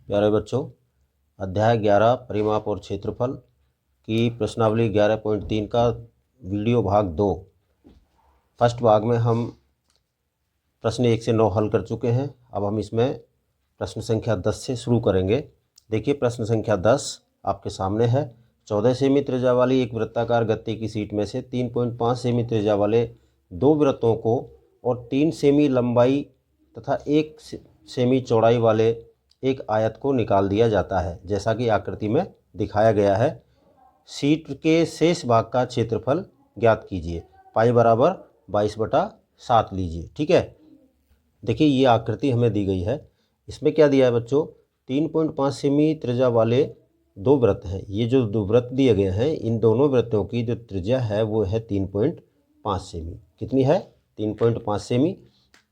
प्यारे बच्चों, अध्याय 11 परिमाप और क्षेत्रफल की प्रश्नावली 11.3 का वीडियो भाग 2। फर्स्ट भाग में हम प्रश्न 1 से 9 हल कर चुके हैं। अब हम इसमें प्रश्न संख्या 10 से शुरू करेंगे। देखिए, प्रश्न संख्या 10 आपके सामने है। 14 सेमी त्रिज्या वाली एक वृत्ताकार गत्ते की शीट में से 3.5 सेमी त्रिज्या वाले दो वृत्तों को और 3 सेमी लंबाई तथा 1 सेमी चौड़ाई वाले एक आयत को निकाल दिया जाता है, जैसा कि आकृति में दिखाया गया है। शीट के शेष भाग का क्षेत्रफल ज्ञात कीजिए। पाई बराबर 22/7 लीजिए। ठीक है, देखिए ये आकृति हमें दी गई है। इसमें क्या दिया है बच्चों, 3.5 सेमी त्रिज्या वाले दो वृत्त हैं। ये जो दो वृत्त दिए गए हैं, इन दोनों वृत्तों की जो त्रिज्या है वो है 3.5 सेमी। कितनी है? 3.5 सेमी।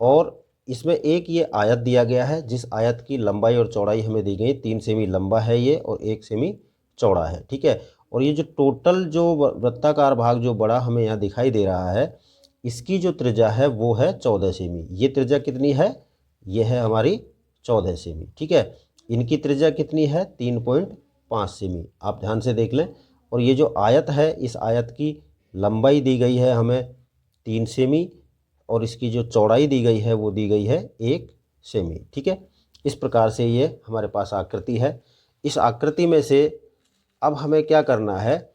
और इसमें एक ये आयत दिया गया है, जिस आयत की लंबाई और चौड़ाई हमें दी गई 3 सेमी लंबा है ये और 1 सेमी चौड़ा है। ठीक है, और ये जो टोटल जो वृत्ताकार भाग जो बड़ा हमें यहाँ दिखाई दे रहा है, इसकी जो त्रिज्या है वो है 14 सेमी। ये त्रिज्या कितनी है? ये है हमारी 14 सेमी। ठीक है, इनकी त्रिज्या कितनी है? 3.5 सेमी। आप ध्यान से देख लें। और ये जो आयत है, इस आयत की लंबाई दी गई है हमें 3 सेमी और इसकी जो चौड़ाई दी गई है वो दी गई है 1 सेमी। ठीक है, इस प्रकार से ये हमारे पास आकृति है। इस आकृति में से अब हमें क्या करना है,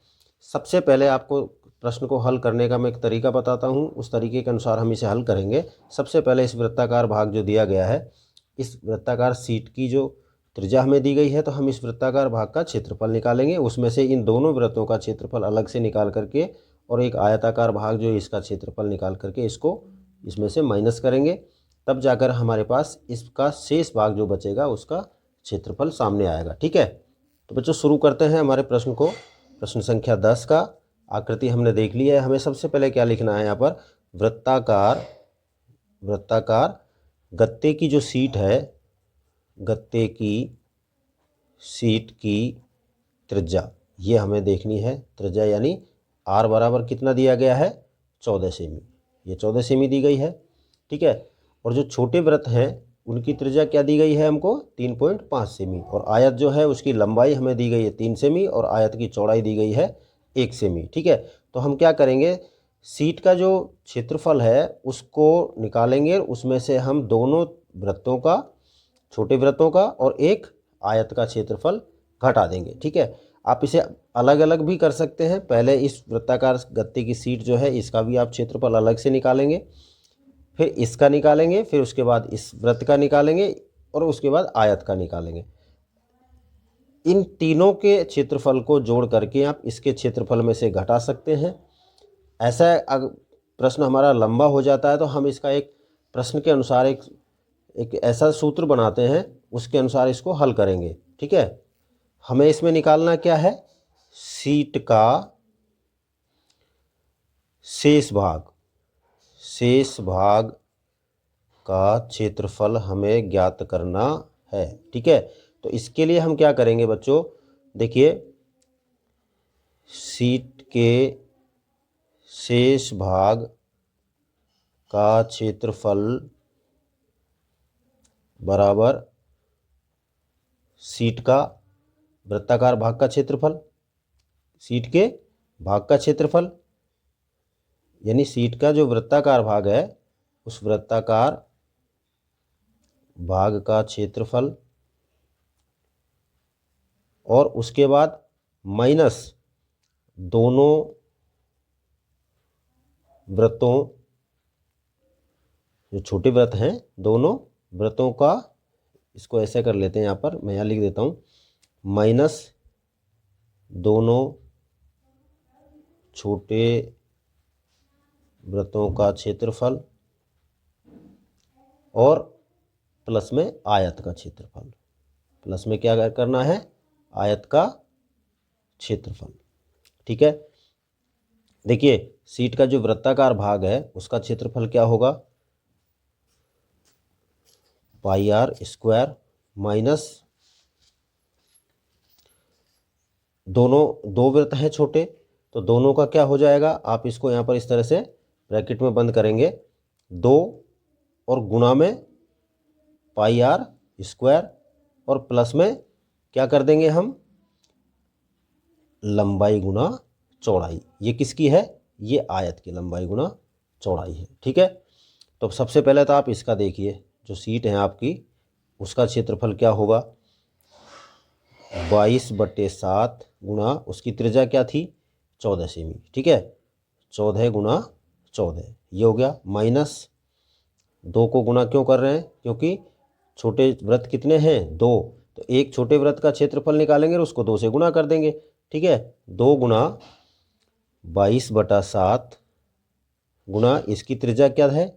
सबसे पहले आपको प्रश्न को हल करने का मैं एक तरीका बताता हूँ, उस तरीके के अनुसार हम इसे हल करेंगे। सबसे पहले इस वृत्ताकार भाग जो दिया गया है, इस वृत्ताकार शीट की जो त्रिज्या हमें दी गई है, तो हम इस वृत्ताकार भाग का क्षेत्रफल निकालेंगे। उसमें से इन दोनों वृत्तों का क्षेत्रफल अलग से निकाल करके और एक आयताकार भाग जो इसका क्षेत्रफल निकाल करके इसको इसमें से माइनस करेंगे, तब जाकर हमारे पास इसका शेष भाग जो बचेगा उसका क्षेत्रफल सामने आएगा। ठीक है, तो बच्चों शुरू करते हैं हमारे प्रश्न को। प्रश्न संख्या 10 का आकृति हमने देख ली है। हमें सबसे पहले क्या लिखना है यहाँ पर, वृत्ताकार गत्ते की जो शीट है, गत्ते की शीट की त्रिज्या ये हमें देखनी है। त्रिज्या यानी आर बराबर कितना दिया गया है? 14 सेमी। ये 14 सेमी दी गई है। ठीक है, और जो छोटे वृत्त हैं उनकी त्रिज्या क्या दी गई है हमको? 3.5 सेमी। और आयत जो है उसकी लंबाई हमें दी गई है 3 सेमी और आयत की चौड़ाई दी गई है 1 सेमी। ठीक है, तो हम क्या करेंगे, शीट का जो क्षेत्रफल है उसको निकालेंगे। उसमें से हम दोनों वृत्तों का, छोटे वृत्तों का और एक आयत का क्षेत्रफल घटा देंगे। ठीक है, आप इसे अलग अलग भी कर सकते हैं। पहले इस वृत्ताकार गत्ते की शीट जो है इसका भी आप क्षेत्रफल अलग से निकालेंगे, फिर इसका निकालेंगे, फिर उसके बाद इस वृत्त का निकालेंगे और उसके बाद आयत का निकालेंगे। इन तीनों के क्षेत्रफल को जोड़ करके आप इसके क्षेत्रफल में से घटा सकते हैं। ऐसा अगर प्रश्न हमारा लंबा हो जाता है तो हम इसका एक प्रश्न के अनुसार एक ऐसा सूत्र बनाते हैं, उसके अनुसार इसको हल करेंगे। ठीक है, हमें इसमें निकालना क्या है, शीट का शेष भाग का क्षेत्रफल हमें ज्ञात करना है। ठीक है, तो इसके लिए हम क्या करेंगे बच्चों, देखिए शीट के शेष भाग का क्षेत्रफल बराबर शीट का वृत्ताकार भाग का क्षेत्रफल, शीट के भाग का क्षेत्रफल यानी शीट का जो वृत्ताकार भाग है उस वृत्ताकार भाग का क्षेत्रफल, और उसके बाद माइनस दोनों वृत्तों, जो छोटे वृत्त हैं दोनों वृत्तों का, इसको ऐसे कर लेते हैं, यहाँ पर मैं यहाँ लिख देता हूँ, माइनस दोनों छोटे वृत्तों का क्षेत्रफल और प्लस में आयत का क्षेत्रफल। प्लस में क्या करना है? आयत का क्षेत्रफल। ठीक है, देखिए शीट का जो वृत्ताकार भाग है उसका क्षेत्रफल क्या होगा, पाई आर स्क्वायर माइनस दो वृत्त हैं छोटे, तो दोनों का क्या हो जाएगा, आप इसको यहाँ पर इस तरह से ब्रैकेट में बंद करेंगे, 2 और गुणा में पाई आर स्क्वायर और प्लस में क्या कर देंगे हम, लंबाई गुना चौड़ाई। ये किसकी है, ये आयत की लंबाई गुना चौड़ाई है। ठीक है, तो सबसे पहले तो आप इसका देखिए, जो सीट है आपकी उसका क्षेत्रफल क्या होगा, 22/7 गुना उसकी त्रिज्या क्या थी, 14 सेमी। ठीक है, 14 गुना 14 ये हो गया, माइनस 2 को गुना क्यों कर रहे हैं, क्योंकि छोटे व्रत कितने हैं, 2, तो एक छोटे व्रत का क्षेत्रफल निकालेंगे और उसको 2 से गुना कर देंगे। ठीक है, 2 गुना 22/7 गुना इसकी त्रिज्या क्या है,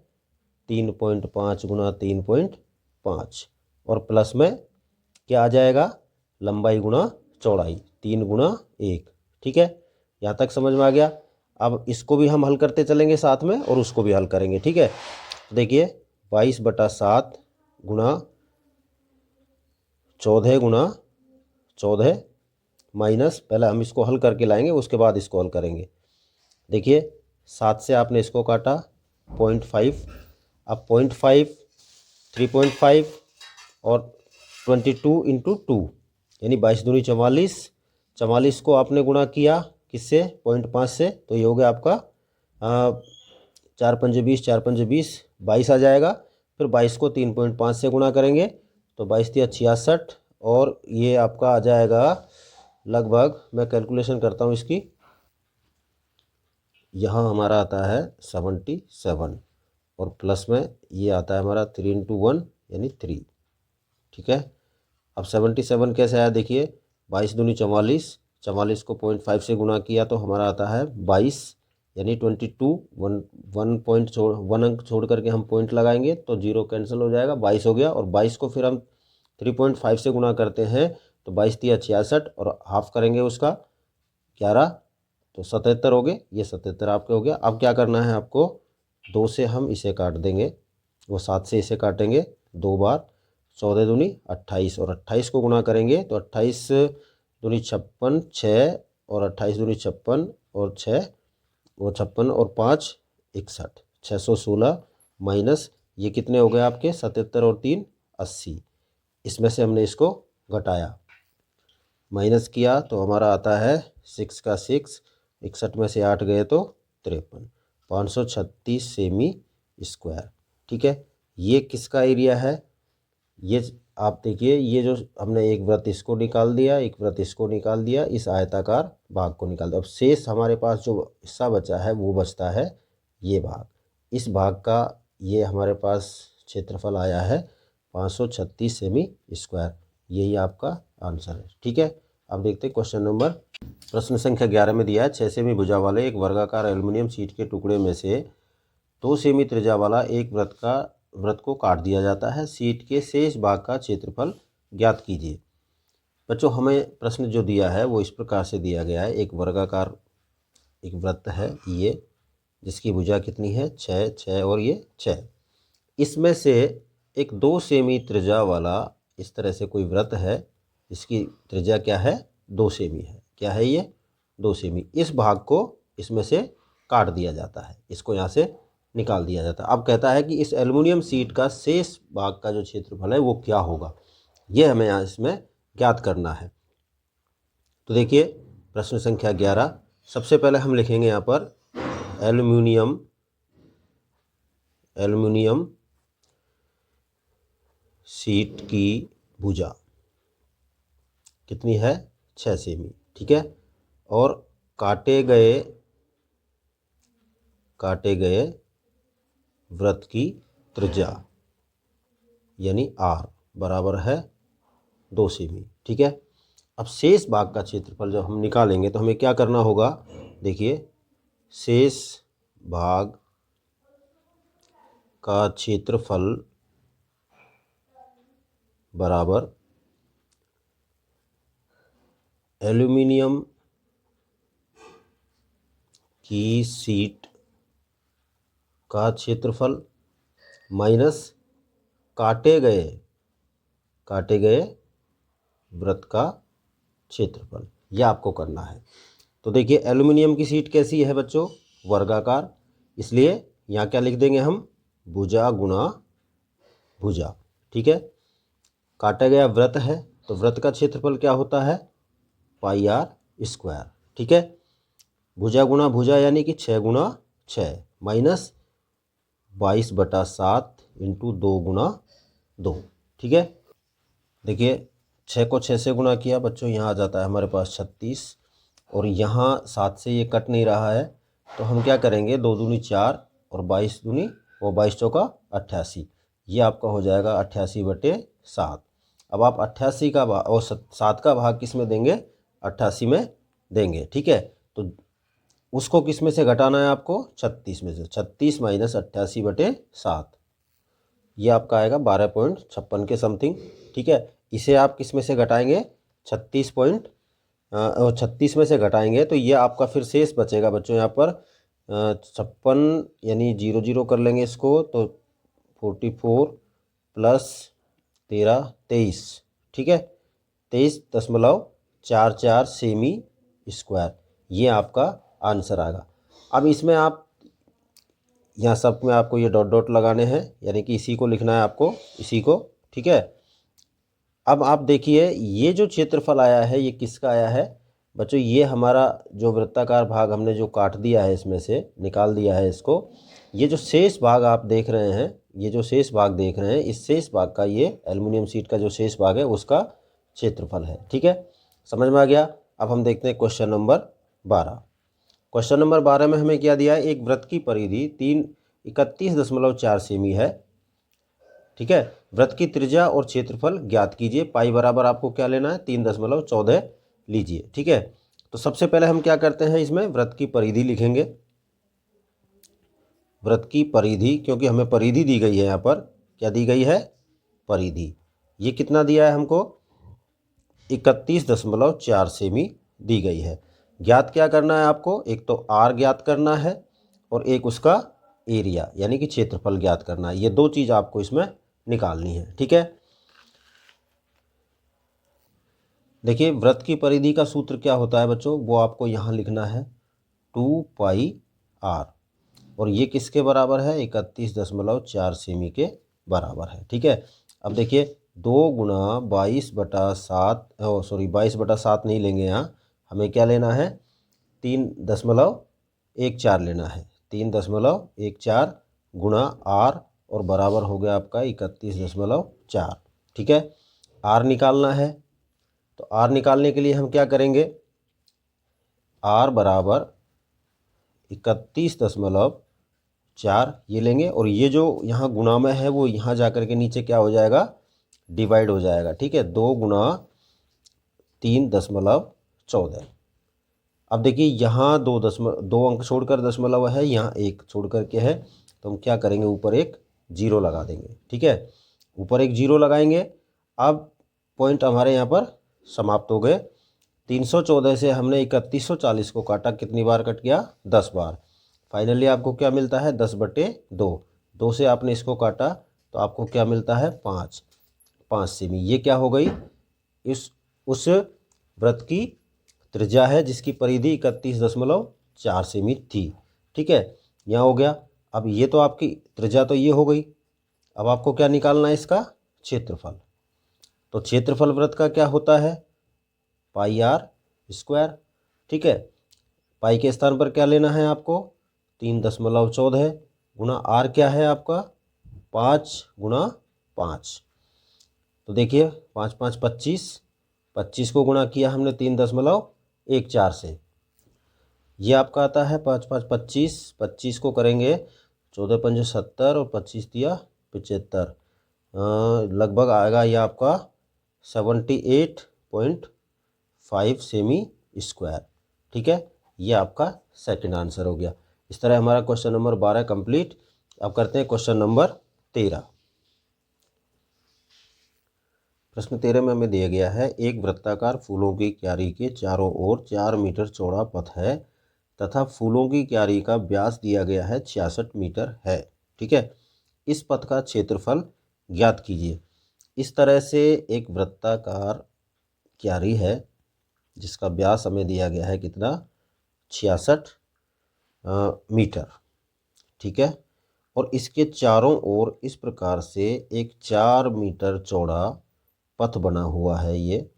3.5 गुना 3.5 और प्लस में क्या आ जाएगा, लंबाई गुना चौड़ाई 3 गुना 1। ठीक है, यहाँ तक समझ में आ गया। अब इसको भी हम हल करते चलेंगे साथ में और उसको भी हल करेंगे। ठीक है, तो देखिए 22/7 गुना 14 गुना 14 माइनस, पहले हम इसको हल करके लाएंगे उसके बाद इसको हल करेंगे। देखिए 7 से आपने इसको काटा 0.5, अब 0.5 3.5 और 22 × 2 यानी 22 दूनी 44, 44 को आपने गुणा किया किससे, 0.5 से, तो ये हो गया आपका 4 पंजे 20, 4 पंजे 20, 22 आ जाएगा। फिर 22 को 3.5 से गुणा करेंगे तो 22 × 66 और ये आपका आ जाएगा लगभग, मैं कैलकुलेशन करता हूँ इसकी, यहाँ हमारा आता है 77 और प्लस में ये आता है हमारा 3 × 1 यानी 3। ठीक है, अब 77 कैसे आया, देखिए 22 दूनी 44, 44 को 0.5 से गुणा किया तो हमारा आता है 22 यानी 22, 1 अंक छोड़ करके हम पॉइंट लगाएंगे तो 0 कैंसिल हो जाएगा, 22 हो गया। और 22 को फिर हम 3.5 से गुणा करते हैं तो 22 × 66 और हाफ करेंगे उसका 11 तो 77 हो गए, ये 77 आपके हो गया। अब क्या करना है आपको, 2 से हम इसे काट देंगे, वो 7 से इसे काटेंगे 2 बार, 14 दूनी 28 और 28 को गुणा करेंगे तो 28 दूनी 56, 6 और 28 दूनी 56 और 6 वो 56 और 5 61, 616 माइनस ये कितने हो गए आपके 77 और 3 80। इसमें से हमने इसको घटाया, माइनस किया तो हमारा आता है 6 का 6, 61 में से 8 गए तो 53, 536 सेमी स्क्वायर। ठीक है, ये किसका एरिया है, ये आप देखिए, ये जो हमने एक वृत्त इसको निकाल दिया, एक वृत्त इसको निकाल दिया, इस आयताकार भाग को निकाल दिया। अब शेष हमारे पास जो हिस्सा बचा है वो बचता है ये भाग, इस भाग का ये हमारे पास क्षेत्रफल आया है 536 सेमी स्क्वायर, यही आपका आंसर है। ठीक है, अब देखते हैं क्वेश्चन नंबर, प्रश्न संख्या 11 में दिया है 6 सेमी भुजा वाले एक वर्गाकार एल्युमिनियम शीट के टुकड़े में से 2 सेमी त्रिज्या वाला एक वृत्त को काट दिया जाता है, शीट के शेष भाग का क्षेत्रफल ज्ञात कीजिए। बच्चों हमें प्रश्न जो दिया है वो इस प्रकार से दिया गया है, एक वर्गाकार एक वृत्त है ये, जिसकी भुजा कितनी है 6, 6 और ये 6, इसमें से एक 2 सेमी त्रिज्या वाला इस तरह से कोई वृत्त है, इसकी त्रिज्या क्या है 2 सेमी है, क्या है ये 2 सेमी, इस भाग को इसमें से काट दिया जाता है, इसको यहाँ से निकाल दिया जाता है। अब कहता है कि इस एल्युमिनियम शीट का शेष भाग का जो क्षेत्रफल है वो क्या होगा, ये हमें यहाँ इसमें ज्ञात करना है। तो देखिए प्रश्न संख्या 11, सबसे पहले हम लिखेंगे यहाँ पर एल्युमिनियम शीट की भुजा कितनी है 6 सेमी। ठीक है, और काटे गए वृत्त की त्रिज्या यानी r बराबर है 2 सेमी। ठीक है, अब शेष भाग का क्षेत्रफल जब हम निकालेंगे तो हमें क्या करना होगा, देखिए शेष भाग का क्षेत्रफल बराबर एल्युमिनियम की शीट का क्षेत्रफल माइनस काटे गए वृत्त का क्षेत्रफल, यह आपको करना है। तो देखिए एल्युमिनियम की शीट कैसी है बच्चों, वर्गाकार, इसलिए यहाँ क्या लिख देंगे हम, भुजा गुणा भुजा। ठीक है, काटा गया वृत्त है, तो वृत्त का क्षेत्रफल क्या होता है, पाई आर स्क्वायर। ठीक है, भुजा गुणा भुजा यानी कि 6 गुणा 6 माइनस 22/7 इंटू 2 गुणा 2। ठीक है, देखिए 6 को 6 से गुणा किया बच्चों, यहाँ आ जाता है हमारे पास 36, और यहाँ 7 से ये कट नहीं रहा है, तो हम क्या करेंगे, 2 दूनी 4 और 22 दूनी वो 22 चौका 88, ये आपका हो जाएगा 88/7। अब आप 88 का भाग और 7 का भाग किस में देंगे, 88 में देंगे। ठीक है, तो उसको किस में से घटाना है आपको, 36 में से। 36 माइनस 88/7, ये आपका आएगा 12.56 के समथिंग। ठीक है, इसे आप किस में से घटाएंगे, 36 में से घटाएंगे, तो ये आपका फिर शेष बचेगा बच्चों यहाँ पर 56, यानी 0 0 कर लेंगे इसको, तो 44 प्लस 13 23। ठीक है, 23.44 सेमी स्क्वायर, ये आपका आंसर आएगा। अब इसमें आप यहाँ सब में आपको ये डॉट डॉट लगाने हैं, यानी कि इसी को लिखना है आपको, इसी को। ठीक है, अब आप देखिए ये जो क्षेत्रफल आया है ये किसका आया है बच्चों, ये हमारा जो वृत्ताकार भाग हमने जो काट दिया है, इसमें से निकाल दिया है इसको, ये जो शेष भाग आप देख रहे हैं, ये जो शेष भाग देख रहे हैं, इस शेष भाग का, ये एल्युमिनियम शीट का जो शेष भाग है उसका क्षेत्रफल है। ठीक है, समझ में आ गया। अब हम देखते हैं क्वेश्चन नंबर 12। क्वेश्चन नंबर 12 में हमें क्या दिया है, एक वृत्त की परिधि 31.4 सेमी है। ठीक है, वृत्त की त्रिज्या और क्षेत्रफल ज्ञात कीजिए। पाई बराबर आपको क्या लेना है, 3.14 लीजिए। ठीक है, तो सबसे पहले हम क्या करते हैं, इसमें वृत्त की परिधि लिखेंगे। वृत्त की परिधि, क्योंकि हमें परिधि दी गई है, यहाँ पर क्या दी गई है, परिधि। ये कितना दिया है हमको, 31.4 सेमी दी गई है। ज्ञात क्या करना है आपको, एक तो आर ज्ञात करना है और एक उसका एरिया यानी कि क्षेत्रफल ज्ञात करना है। ये दो चीज़ आपको इसमें निकालनी है। ठीक है, देखिए वृत्त की परिधि का सूत्र क्या होता है बच्चों, वो आपको यहाँ लिखना है 2 पाई आर, और ये किसके बराबर है, 31.4 सेमी के बराबर है। ठीक है, अब देखिए 2 गुणा 22/7, सॉरी 22/7 नहीं लेंगे, यहाँ हमें क्या लेना है, 3.14 लेना है। 3.14 गुणा आर, और बराबर हो गया आपका 31.4। ठीक है, आर निकालना है, तो आर निकालने के लिए हम क्या करेंगे, आर बराबर 31.4 ये लेंगे, और ये जो यहाँ गुणा में है वो यहाँ जा कर के नीचे क्या हो जाएगा, डिवाइड हो जाएगा। ठीक है, 2 गुणा 3.14। अब देखिए यहाँ 2 अंक छोड़कर दशमलव है, यहाँ 1 छोड़ कर के है, तो हम क्या करेंगे, ऊपर एक 0 लगा देंगे। ठीक है, ऊपर एक 0 लगाएंगे। अब पॉइंट हमारे यहाँ पर समाप्त हो गए। 314 से हमने 3140 को काटा, कितनी बार कट गया, 10 बार। फाइनली आपको क्या मिलता है, 10/2। 2 से आपने इसको काटा तो आपको क्या मिलता है, 5 सेमी। ये क्या हो गई, उस वृत्त की त्रिज्या है जिसकी परिधि 31.4 सेमी थी। ठीक है, यहाँ हो गया। अब ये तो आपकी त्रिज्या तो ये हो गई, अब आपको क्या निकालना है, इसका क्षेत्रफल। तो क्षेत्रफल वृत्त का क्या होता है, पाई आर स्क्वायर। ठीक है, पाई के स्थान पर क्या लेना है आपको, 3.14 गुणा आर क्या है आपका, 5 गुणा 5। तो देखिए 5 5 25, 25 को गुणा किया हमने 3.14 से, ये आपका आता है 5 5 25। 25 को करेंगे 14 पंजे 70 और 25 दिया 75, लगभग आएगा ये आपका 78.5 सेमी स्क्वायर। ठीक है, ये आपका सेकंड आंसर हो गया। इस तरह हमारा क्वेश्चन नंबर 12 कंप्लीट। अब करते हैं क्वेश्चन नंबर 13। प्रश्न 13 में हमें दिया गया है, एक वृत्ताकार फूलों की क्यारी के चारों ओर 4 मीटर चौड़ा पथ है तथा फूलों की क्यारी का व्यास दिया गया है 66 मीटर है। ठीक है, इस पथ का क्षेत्रफल ज्ञात कीजिए। इस तरह से एक वृत्ताकार क्यारी है जिसका व्यास हमें दिया गया है कितना, 66 मीटर। ठीक है, और इसके चारों ओर इस प्रकार से एक 4 मीटर चौड़ा पथ बना हुआ है ये,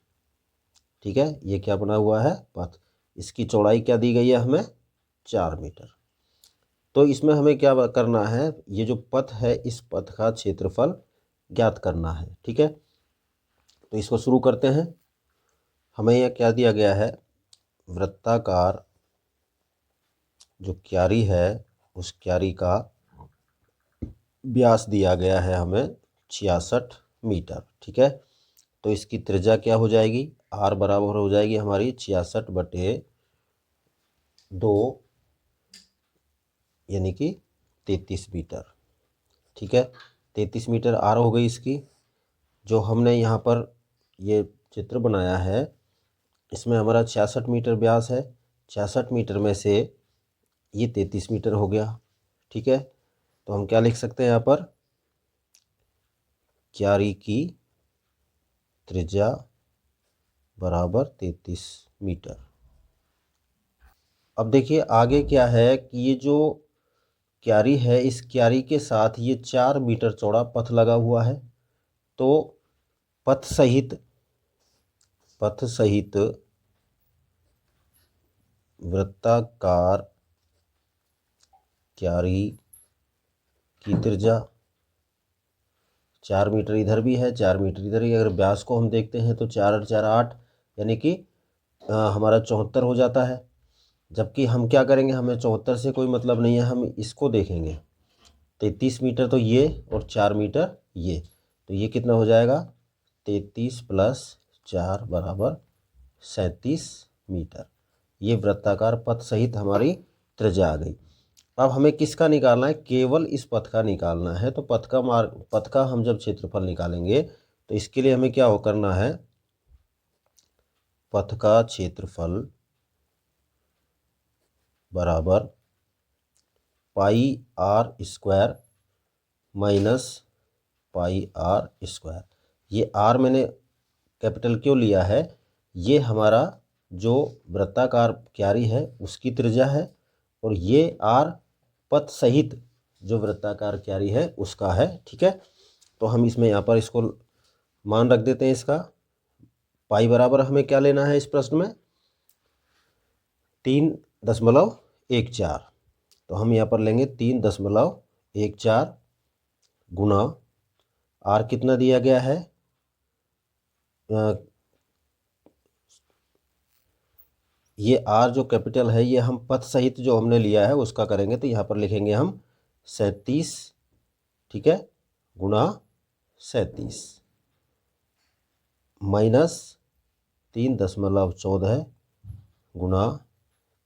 ठीक है। ये क्या बना हुआ है? पथ। इसकी चौड़ाई क्या दी गई है हमें? 4 मीटर। तो इसमें हमें क्या करना है? ये जो पथ है इस पथ का क्षेत्रफल ज्ञात करना है, ठीक है। तो इसको शुरू करते हैं। हमें यह क्या दिया गया है? वृत्ताकार जो क्यारी है उस क्यारी का व्यास दिया गया है हमें 66 मीटर, ठीक है। तो इसकी त्रिज्या क्या हो जाएगी? आर बराबर हो जाएगी हमारी 66/2 यानी कि 33 मीटर, ठीक है। 33 मीटर आर हो गई इसकी। जो हमने यहाँ पर ये चित्र बनाया है इसमें हमारा 66 मीटर व्यास है। 66 मीटर में से ये 33 मीटर हो गया, ठीक है। तो हम क्या लिख सकते हैं यहाँ पर? क्यारी की त्रिज्या बराबर 33 मीटर। अब देखिए आगे क्या है कि ये जो क्यारी है इस क्यारी के साथ ये 4 मीटर चौड़ा पथ लगा हुआ है। तो पथ सहित वृत्ताकार क्यारी की त्रिज्या 4 मीटर इधर भी है, 4 मीटर इधर ही। अगर व्यास को हम देखते हैं तो 4 और 4 8 यानी कि हमारा 74 हो जाता है। जबकि हम क्या करेंगे? हमें 74 से कोई मतलब नहीं है, हम इसको देखेंगे। 33 मीटर तो ये और 4 मीटर ये, तो ये कितना हो जाएगा? 33 + 4 बराबर 37 मीटर। ये वृत्ताकार पथ सहित हमारी त्रिज्या आ गई। अब हमें किसका निकालना है? केवल इस पथ का निकालना है। तो पथ का हम जब क्षेत्रफल निकालेंगे तो इसके लिए हमें क्या करना है? पथ का क्षेत्रफल बराबर πr² माइनस πr²। ये r मैंने कैपिटल क्यों लिया है? ये हमारा जो वृत्ताकार क्यारी है उसकी त्रिज्या है और ये r पथ सहित जो वृत्ताकार क्यारी है उसका है, ठीक है। तो हम इसमें यहाँ पर इसको मान रख देते हैं इसका। पाई बराबर हमें क्या लेना है इस प्रश्न में? 3.14। तो हम यहाँ पर लेंगे 3.14 गुना आर कितना दिया गया है? ये आर जो कैपिटल है ये हम पथ सहित जो हमने लिया है उसका करेंगे। तो यहाँ पर लिखेंगे हम 37, ठीक है, गुना 37 माइनस 3.14 गुना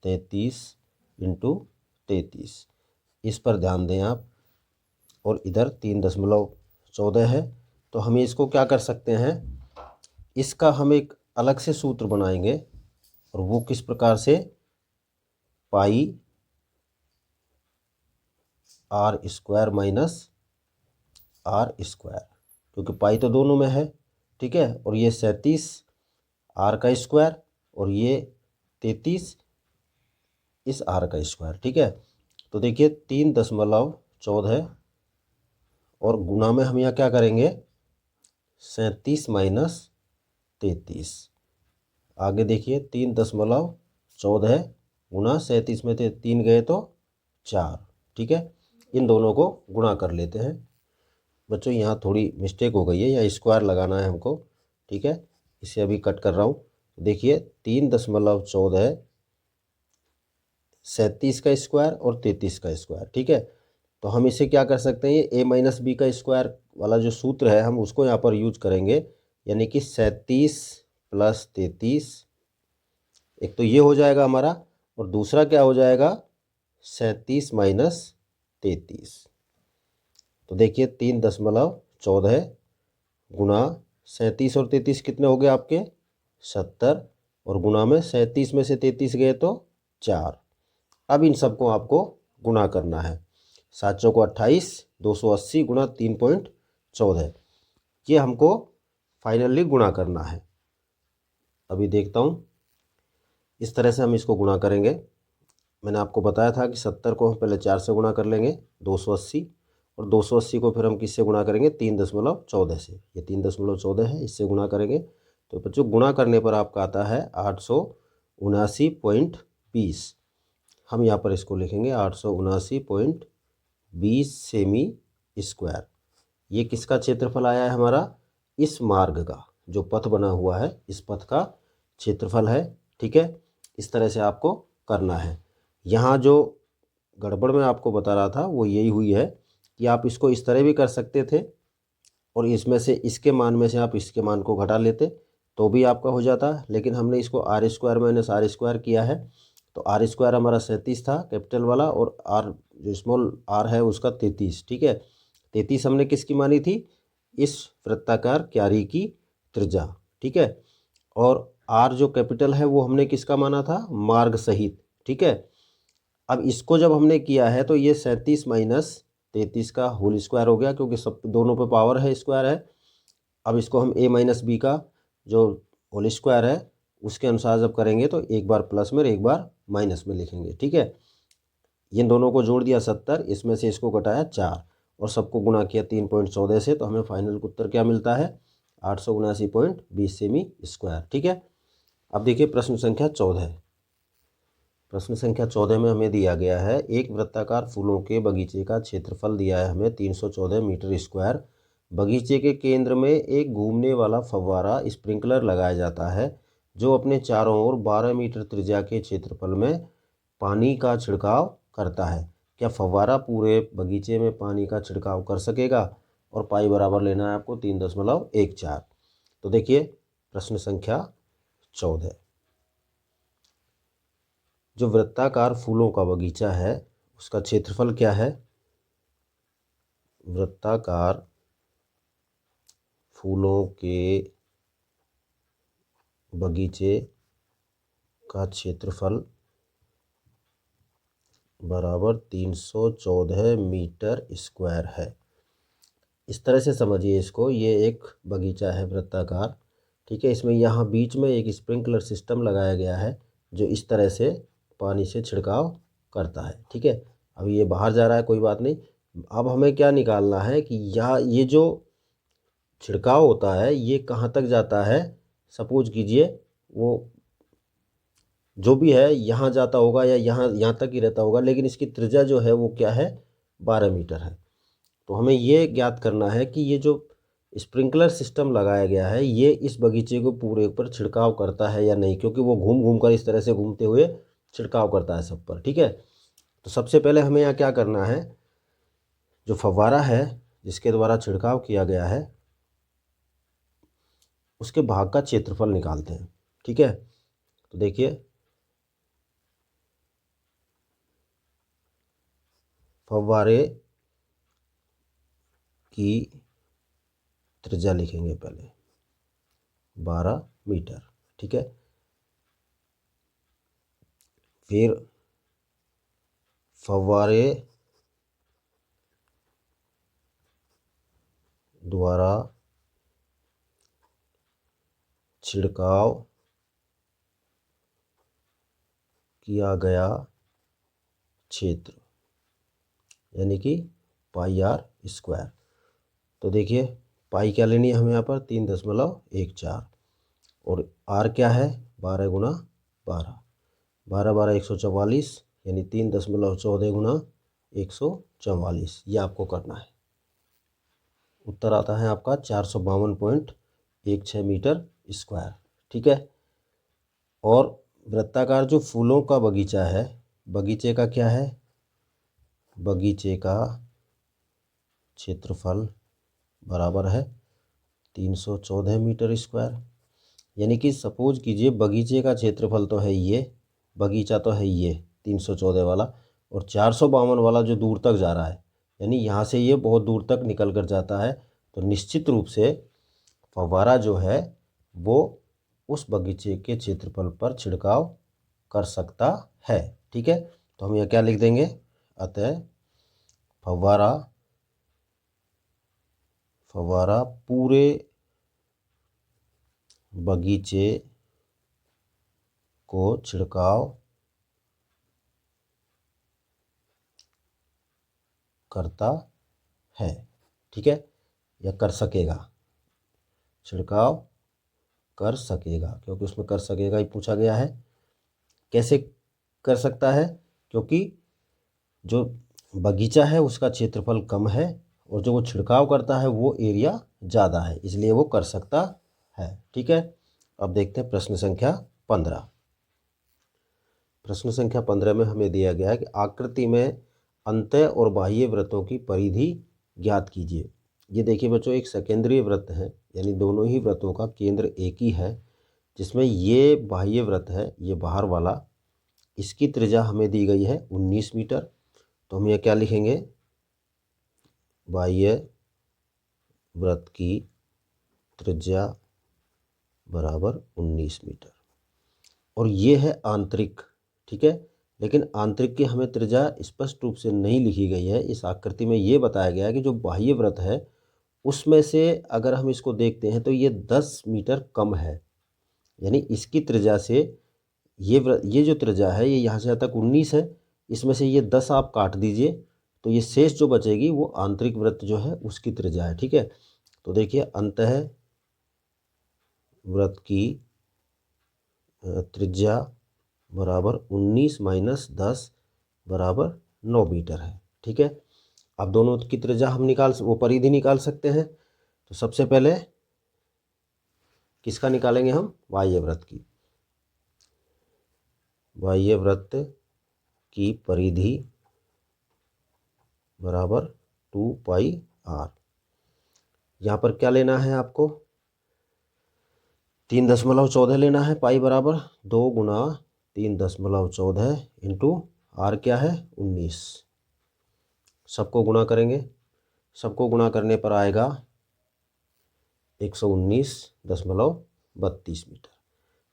33 इंटू 33। इस पर ध्यान दें आप। और इधर 3.14 है। तो हम इसको क्या कर सकते हैं? इसका हम एक अलग से सूत्र बनाएंगे और वो किस प्रकार से? पाई r² माइनस r², क्योंकि पाई तो दोनों में है, ठीक है। और ये 37 r² और ये 33 इस r², ठीक है। तो देखिए 3.14 और गुना में हम यहाँ क्या करेंगे? 37 माइनस 33। आगे देखिए 3.14 गुना 37 में 3 गए तो 4, ठीक है। इन दोनों को गुणा कर लेते हैं। बच्चों यहाँ थोड़ी मिस्टेक हो गई है, यहाँ स्क्वायर लगाना है हमको, ठीक है। इसे अभी कट कर रहा हूँ। देखिए 3.14 37 का स्क्वायर और 33 का स्क्वायर, ठीक है। तो हम इसे क्या कर सकते हैं? ये a - b का स्क्वायर वाला जो सूत्र है हम उसको यहाँ पर यूज करेंगे। यानी कि 37 + 33, एक तो ये हो जाएगा हमारा, और दूसरा क्या हो जाएगा? 37 माइनस 33। तो देखिए 3.14 गुना 37 और 33 कितने हो गए आपके? 70, और गुना में 37 में से 33 गए तो 4। अब इन सबको आपको गुना करना है। 7 चौको 28, 280 गुना 3.14, ये हमको फाइनली गुणा करना है। अभी देखता हूँ। इस तरह से हम इसको गुणा करेंगे। मैंने आपको बताया था कि 70 को हम पहले 4 से गुणा कर लेंगे, 280, और 280 को फिर हम किससे गुणा करेंगे, 3.14 से। ये 3.14 है, इससे गुणा करेंगे तो बच्चों गुणा करने पर आपका आता है 879.20। हम यहाँ पर इसको लिखेंगे 879.20 सेमी स्क्वायर। ये किसका क्षेत्रफल आया है हमारा, इस मार्ग का, जो पथ बना हुआ है इस पथ का क्षेत्रफल है। ठीक है, इस तरह से आपको करना है। यहाँ जो गड़बड़ मैं आपको बता रहा था वो यही हुई है कि आप इसको इस तरह भी कर सकते थे और इसमें से इसके मान में से आप इसके मान को घटा लेते तो भी आपका हो जाता, लेकिन हमने इसको R square minus R square किया है। तो आर स्क्वायर हमारा 37 था कैपिटल वाला, और आर जो स्मॉल आर है उसका 33। ठीक है, 33 हमने किसकी मानी थी, इस वृत्ताकार क्यारी की त्रिज्या। ठीक है, और आर जो कैपिटल है वो हमने किसका माना था, मार्ग सहित। ठीक है, अब इसको जब हमने किया है तो ये 37 माइनस 33 का होल स्क्वायर हो गया, क्योंकि सब दोनों पे पावर है, स्क्वायर है। अब इसको हम a माइनस बी का जो होल स्क्वायर है उसके अनुसार जब करेंगे तो एक बार प्लस में और एक बार माइनस में लिखेंगे। ठीक है, इन दोनों को जोड़ दिया 70, इसमें से इसको घटाया 4 और सबको गुणा किया 3.14 से, तो हमें फाइनल उत्तर क्या मिलता है, 879.20 सेमी स्क्वायर। ठीक है, अब देखिए प्रश्न संख्या 14। प्रश्न संख्या 14 में हमें दिया गया है, एक वृत्ताकार फूलों के बगीचे का क्षेत्रफल दिया है हमें 314 मीटर स्क्वायर। बगीचे के केंद्र में एक घूमने वाला फव्वारा स्प्रिंकलर लगाया जाता है जो अपने चारों ओर 12 मीटर त्रिज्या के क्षेत्रफल में पानी का छिड़काव करता है। क्या फव्वारा पूरे बगीचे में पानी का छिड़काव कर सकेगा, और पाई बराबर लेना है आपको 3.14। तो देखिए प्रश्न संख्या 14, जो वृत्ताकार फूलों का बगीचा है उसका क्षेत्रफल क्या है, वृत्ताकार फूलों के बगीचे का क्षेत्रफल बराबर 314 मीटर स्क्वायर है। इस तरह से समझिए इसको, ये एक बगीचा है वृत्ताकार। ठीक है, इसमें यहाँ बीच में एक स्प्रिंकलर सिस्टम लगाया गया है जो इस तरह से पानी से छिड़काव करता है। ठीक है, अब ये बाहर जा रहा है, कोई बात नहीं। अब हमें क्या निकालना है कि यहाँ ये जो छिड़काव होता है ये कहाँ तक जाता है। सपोज कीजिए वो जो भी है यहाँ जाता होगा या यहाँ तक ही रहता होगा, लेकिन इसकी त्रिज्या जो है वो क्या है, 12 मीटर है। तो हमें ये ज्ञात करना है कि ये जो स्प्रिंकलर सिस्टम लगाया गया है ये इस बगीचे को पूरे ऊपर छिड़काव करता है या नहीं, क्योंकि वो घूम घूम कर इस तरह से घूमते हुए छिड़काव करता है सब पर। ठीक है, तो सबसे पहले हमें यहाँ क्या करना है, जो फव्वारा है जिसके द्वारा छिड़काव किया गया है उसके भाग का क्षेत्रफल निकालते हैं। ठीक है, तो देखिए फव्वारे की त्रिज्या लिखेंगे पहले 12 मीटर। ठीक है, फिर फव्वारे द्वारा छिड़काव किया गया क्षेत्र यानी कि पाई आर स्क्वायर। तो देखिए पाई क्या लेनी है हमें यहाँ पर 3.14, और आर क्या है 12 गुना 12, 12 12 144, यानी 3.14 गुना 144। ये आपको करना है। उत्तर आता है आपका 452.16 मीटर स्क्वायर। ठीक है, और वृत्ताकार जो फूलों का बगीचा है, बगीचे का क्या है, बगीचे का क्षेत्रफल बराबर है 314 मीटर स्क्वायर। यानी कि सपोज कीजिए बगीचे का क्षेत्रफल तो है ये, बगीचा तो है ये 314 वाला, और 452 वाला जो दूर तक जा रहा है, यानी यहाँ से ये बहुत दूर तक निकल कर जाता है। तो निश्चित रूप से फव्वारा जो है वो उस बगीचे के क्षेत्रफल पर छिड़काव कर सकता है। ठीक है, तो हम यह क्या लिख देंगे, अतः फव्वारा पूरे बगीचे को छिड़काव करता है, ठीक है, या कर सकेगा, छिड़काव कर सकेगा, क्योंकि उसमें कर सकेगा ही पूछा गया है। कैसे कर सकता है? क्योंकि जो बगीचा है उसका क्षेत्रफल कम है और जो वो छिड़काव करता है वो एरिया ज़्यादा है, इसलिए वो कर सकता है, ठीक है। अब देखते हैं प्रश्न संख्या 15। प्रश्न संख्या 15 में हमें दिया गया है कि आकृति में अंतः और बाह्य वृत्तों की परिधि ज्ञात कीजिए। ये देखिए बच्चों, एक सकेंद्रीय वृत्त है, यानी दोनों ही वृत्तों का केंद्र एक ही है, जिसमें ये बाह्य वृत्त है, ये बाहर वाला, इसकी त्रिज्या हमें दी गई है 19 मीटर। तो हम ये क्या लिखेंगे? बाह्य वृत्त की त्रिज्या बराबर 19 मीटर। और ये है आंतरिक, ठीक है, लेकिन आंतरिक की हमें त्रिज्या स्पष्ट रूप से नहीं लिखी गई है। इस आकृति में ये बताया गया है कि जो बाह्य वृत्त है उसमें से अगर हम इसको देखते हैं तो ये 10 मीटर कम है, यानी इसकी त्रिज्या से ये जो त्रिज्या है ये यहाँ से यहाँ तक 19 है, इसमें से ये 10 आप काट दीजिए तो ये शेष जो बचेगी वो आंतरिक वृत्त जो है उसकी त्रिज्या है, ठीक है। तो देखिए अंतः वृत्त की त्रिज्या बराबर 19 माइनस 10 बराबर 9 मीटर है, ठीक है। अब दोनों की त्रिज्या हम वो परिधि निकाल सकते हैं। तो सबसे पहले किसका निकालेंगे हम? बाह्य वृत्त की। बाह्य वृत्त की परिधि बराबर 2πr। यहाँ पर क्या लेना है आपको? 3.14 लेना है। पाई बराबर 2 गुना 3.14 इंटू आर क्या है? 19। सबको गुणा करेंगे, सबको गुणा करने पर आएगा 119.32 मीटर।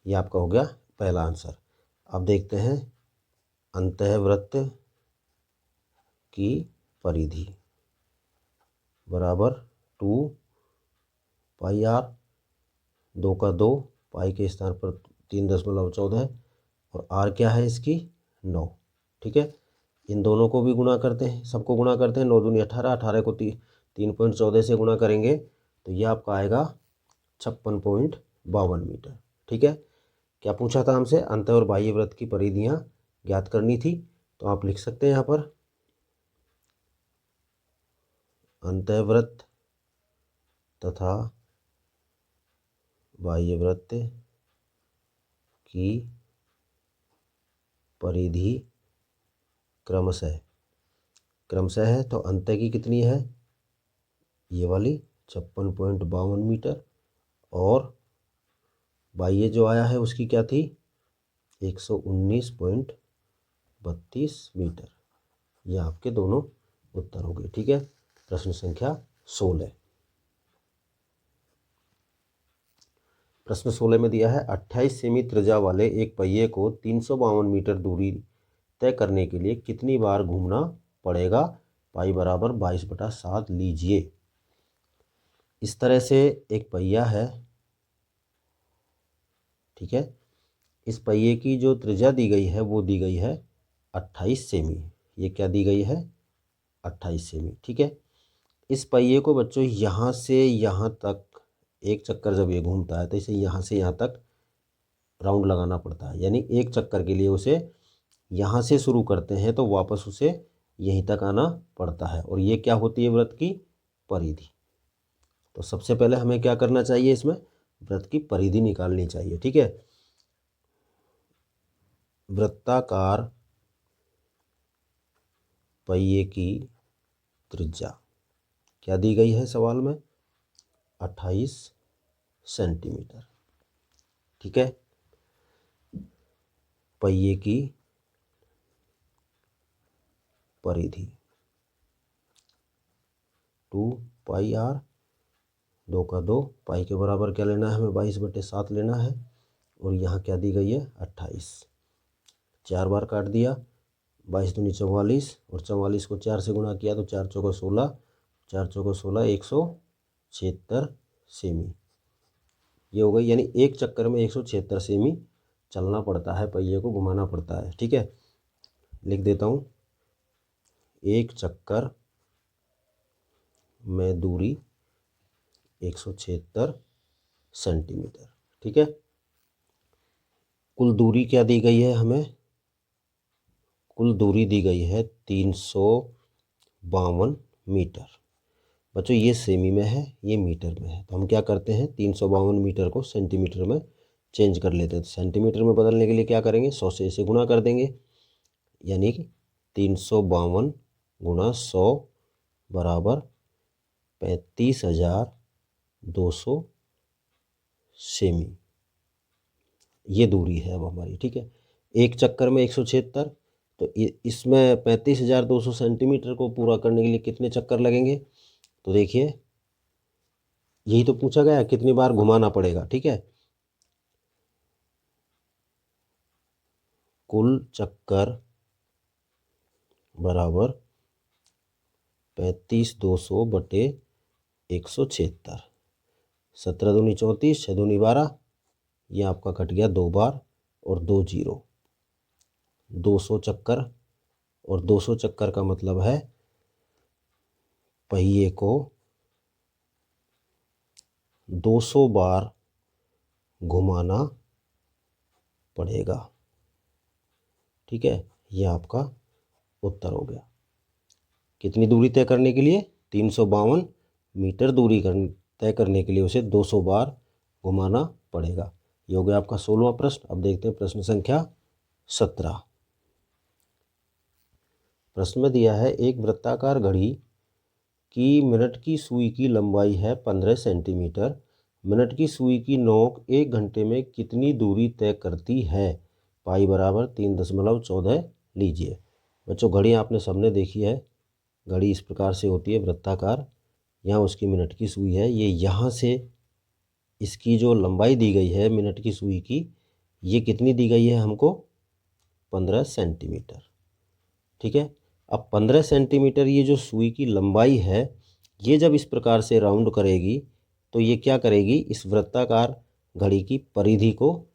ये आपका हो गया पहला आंसर। अब देखते हैं अंतःवृत्त की परिधि बराबर 2πr, 2 का 2, पाई के स्थान पर 3.14 और आर क्या है इसकी? 9, ठीक है। इन दोनों को भी गुणा करते हैं, सबको गुणा करते हैं। 9 दूनी 18, 18 को 3.14 से गुणा करेंगे तो ये आपका आएगा 56.52 मीटर, ठीक है। क्या पूछा था हमसे? अंतः और बाह्य वृत्त की परिधियाँ ज्ञात करनी थी। तो आप लिख सकते हैं यहाँ पर अंतःवृत्त तथा बाह्य वृत्त की परिधि क्रमशः है। तो अंतः की कितनी है? ये वाली 56.52 मीटर, और बाह्य जो आया है उसकी क्या थी? 119.32 मीटर। ये आपके दोनों उत्तर हो गए, ठीक है। प्रश्न संख्या 16। प्रश्न 16 में दिया है 28 सेमी त्रिज्या वाले एक पहिए को 352 मीटर दूरी तय करने के लिए कितनी बार घूमना पड़ेगा? पाई बराबर 22/7 लीजिए। इस तरह से एक पहिया है, ठीक है। इस पहिए की जो त्रिज्या दी गई है वो दी गई है 28 सेमी। ये क्या दी गई है? 28 सेमी, ठीक है। इस पहिए को बच्चों यहाँ से यहाँ तक एक चक्कर जब ये घूमता है तो इसे यहाँ से यहाँ तक राउंड लगाना पड़ता है, यानी एक चक्कर के लिए उसे यहाँ से शुरू करते हैं तो वापस उसे यहीं तक आना पड़ता है, और ये क्या होती है? वृत्त की परिधि। तो सबसे पहले हमें क्या करना चाहिए? इसमें वृत्त की परिधि निकालनी चाहिए, ठीक है। वृत्ताकार पहिए की त्रिज्या क्या दी गई है सवाल में? 28 सेंटीमीटर, ठीक है। पहिए की परिधि 2πr, 2 का 2, पाई के बराबर क्या लेना है हमें? 22/7 लेना है, और यहाँ क्या दी गई है? 28। 4 बार काट दिया, 22 दूनी 44, और 44 को 4 से गुणा किया तो 4 चौको 16, 4 चौको 16, 176 सेमी ये हो गई। यानी एक चक्कर में 176 सेमी चलना पड़ता है, पहिए को घुमाना पड़ता है, ठीक है। लिख देता हूँ, एक चक्कर में दूरी 176 सेंटीमीटर। ठीक है, कुल दूरी क्या दी गई है हमें? कुल दूरी दी गई है 352 मीटर। बच्चों ये सेमी में है, ये मीटर में है, तो हम क्या करते हैं 352 मीटर को सेंटीमीटर में चेंज कर लेते हैं। तो सेंटीमीटर में बदलने के लिए क्या करेंगे, 100 से इसे गुणा कर देंगे, यानी कि 352 गुणा 100 बराबर 35,200 सेमी। ये दूरी है अब हमारी। ठीक है, एक चक्कर में 176, तो इसमें 35,200 सेंटीमीटर को पूरा करने के लिए कितने चक्कर लगेंगे? तो देखिए यही तो पूछा गया है, कितनी बार घुमाना पड़ेगा। ठीक है, कुल चक्कर बराबर 35,200 बटे 176, 17 दूनी 34, 6 दूनी 12, ये आपका कट गया 2 बार और 2 जीरो, 200 चक्कर। और 200 चक्कर का मतलब है पहिए को 200 बार घुमाना पड़ेगा। ठीक है, ये आपका उत्तर हो गया। कितनी दूरी तय करने के लिए? 352 मीटर दूरी तय करने के लिए उसे 200 बार घुमाना पड़ेगा। ये हो गया आपका 16वां प्रश्न। अब देखते हैं प्रश्न संख्या 17। प्रश्न में दिया है एक वृत्ताकार घड़ी की मिनट की सुई की लंबाई है 15 सेंटीमीटर। मिनट की सुई की नोक 1 घंटे में कितनी दूरी तय करती है? पाई बराबर 3.14 लीजिए। बच्चों घड़ी आपने सबने देखी है, घड़ी इस प्रकार से होती है वृत्ताकार। यहाँ उसकी मिनट की सुई है, ये यहाँ से इसकी जो लंबाई दी गई है मिनट की सुई की, ये कितनी दी गई है हमको? 15 सेंटीमीटर। ठीक है, अब 15 सेंटीमीटर ये जो सुई की लंबाई है, ये जब इस प्रकार से राउंड करेगी तो ये क्या करेगी, इस वृत्ताकार घड़ी की परिधि को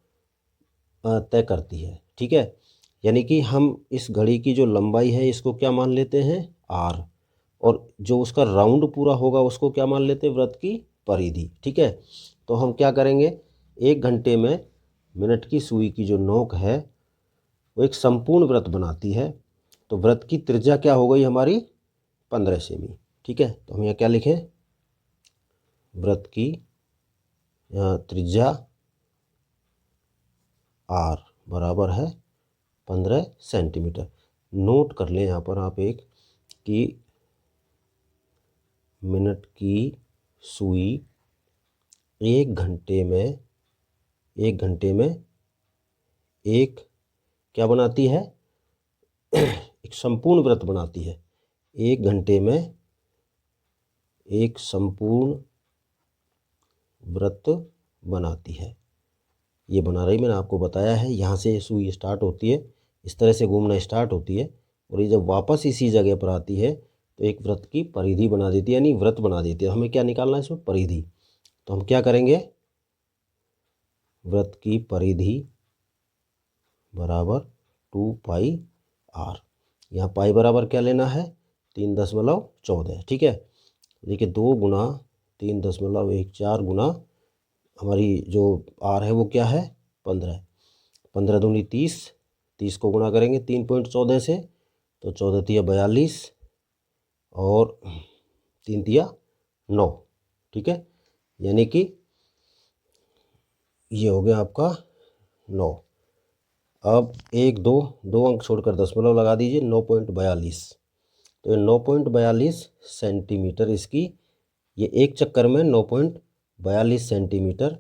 तय करती है। ठीक है, यानी कि हम इस घड़ी की जो लंबाई है इसको क्या मान लेते हैं? आर, और जो उसका राउंड पूरा होगा उसको क्या मान लेते हैं? वृत्त की परिधि। ठीक है, तो हम क्या करेंगे, 1 घंटे में मिनट की सुई की जो नोक है वो एक संपूर्ण वृत्त बनाती है, तो वृत्त की त्रिज्या क्या हो गई हमारी? 15 सेमी। ठीक है, तो हम यहाँ क्या लिखें, वृत्त की त्रिज्या आर बराबर है 15 सेंटीमीटर। नोट कर लें यहाँ पर आप एक कि मिनट की सुई 1 घंटे में एक क्या बनाती है? एक संपूर्ण वृत्त बनाती है। 1 घंटे में एक संपूर्ण वृत्त बनाती है। ये बना रही, मैंने आपको बताया है, यहाँ से सुई स्टार्ट होती है, इस तरह से घूमना स्टार्ट होती है, और ये जब वापस इसी जगह पर आती है तो एक वृत्त की परिधि बना देती है, यानी वृत्त बना देती है। हमें क्या निकालना है इसमें? परिधि। तो हम क्या करेंगे, वृत्त की परिधि बराबर 2 पाई आर। यहाँ पाई बराबर क्या लेना है? 3.14। ठीक है, देखिए 2 गुना 3.14 गुना हमारी जो आर है वो क्या है? 15। 15 दूनी 30, 30 को गुणा करेंगे 3.14 से तो 14 तिया 42 और 3 तिया 9। ठीक है, यानी कि ये हो गया आपका 9। अब 1 2 अंक छोड़कर दशमलव लगा दीजिए, 9.42। तो ये 9.42 सेंटीमीटर इसकी, ये एक चक्कर में 9.42 सेंटीमीटर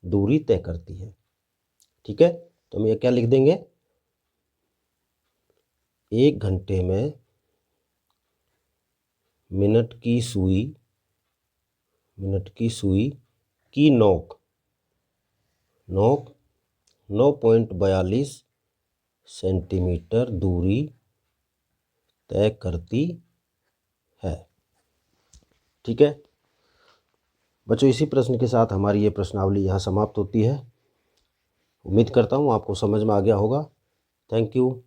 दूरी तय करती है। ठीक है, तो हम ये क्या लिख देंगे, 1 घंटे में मिनट की सुई की नोक 9.42 सेंटीमीटर दूरी तय करती है। ठीक है बच्चों, इसी प्रश्न के साथ हमारी ये प्रश्नावली यहाँ समाप्त होती है। उम्मीद करता हूँ आपको समझ में आ गया होगा। Thank you.